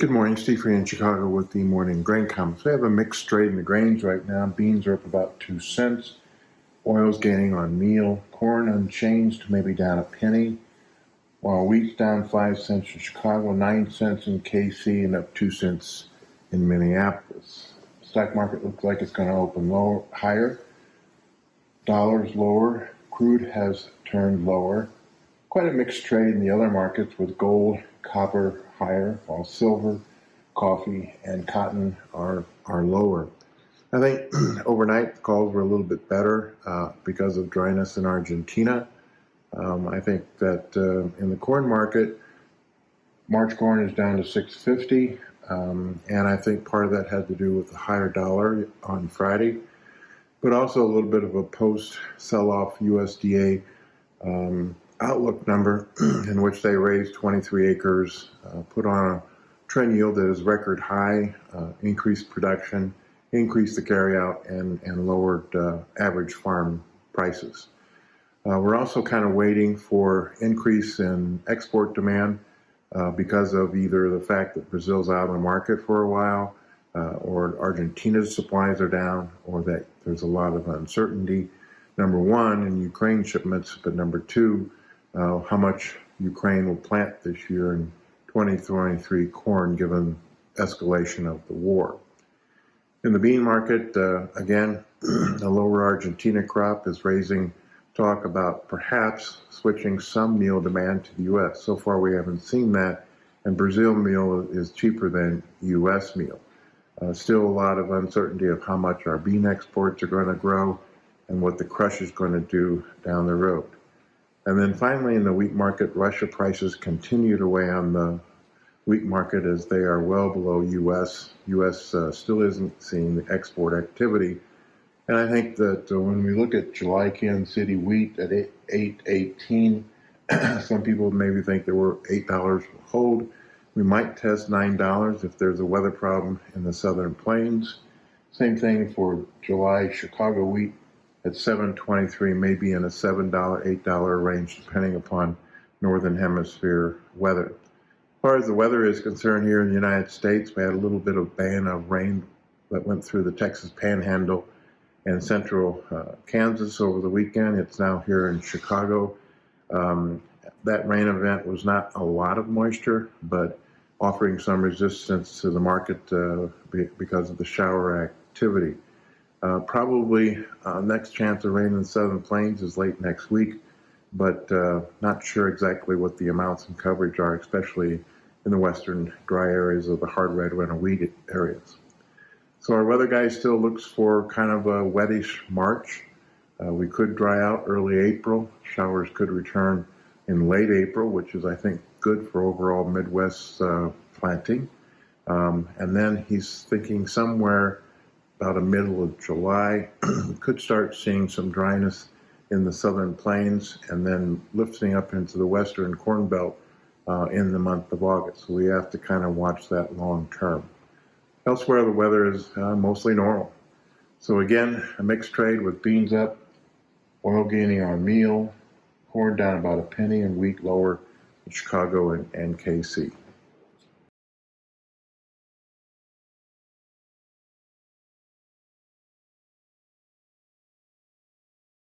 Good morning, Steve here in Chicago with the morning grain comments. We have a mixed trade in the grains right now. Beans are up about 2 cents. Oil's gaining on meal. Corn unchanged, maybe down a penny. While wheat's down 5 cents in Chicago, 9 cents in KC, and up 2 cents in Minneapolis. Stock market looks like it's going to open higher. Dollar's lower. Crude has turned lower. Quite a mixed trade in the other markets with gold, copper higher, while silver, coffee, and cotton are lower. I think overnight the calls were a little bit better because of dryness in Argentina. I think that in the corn market, March corn is down to $6.50, and I think part of that had to do with the higher dollar on Friday, but also a little bit of a post-sell-off USDA outlook number in which they raised 23 acres, put on a trend yield that is record high, increased production, increased the carryout, and lowered average farm prices. We're also kind of waiting for increase in export demand because of either the fact that Brazil's out of the market for a while, or Argentina's supplies are down, or that there's a lot of uncertainty, number one, in Ukraine shipments, but number two, how much Ukraine will plant this year in 2023 corn given escalation of the war. In the bean market, again, the lower Argentina crop is raising talk about perhaps switching some meal demand to the U.S. So far we haven't seen that, and Brazil meal is cheaper than U.S. meal. Still a lot of uncertainty of how much our bean exports are going to grow and what the crush is going to do down the road. And then finally, in the wheat market, Russia prices continue to weigh on the wheat market as they are well below U.S. U.S. Still isn't seeing the export activity. And I think that when we look at July Kansas City wheat at $8.18, some people maybe think there were $8 will hold. We might test $9 if there's a weather problem in the southern plains. Same thing for July Chicago wheat at $7.23, maybe in a $7, $8 range, depending upon northern hemisphere weather. As far as the weather is concerned here in the United States, we had a little bit of band of rain that went through the Texas Panhandle and central Kansas over the weekend. It's now here in Chicago. That rain event was not a lot of moisture, but offering some resistance to the market because of the shower activity. Probably next chance of rain in the southern plains is late next week, but not sure exactly what the amounts and coverage are, especially in the western dry areas of the hard red and wheat areas. So our weather guy still looks for kind of a wettish March. We could dry out early April. Showers could return in late April, which is, I think, good for overall Midwest planting. And then he's thinking somewhere about the middle of July, could start seeing some dryness in the southern plains and then lifting up into the western corn belt in the month of August. So we have to kind of watch that long term. Elsewhere, the weather is mostly normal. So again, a mixed trade with beans up, oil gaining on meal, corn down about a penny, and wheat lower in Chicago and KC.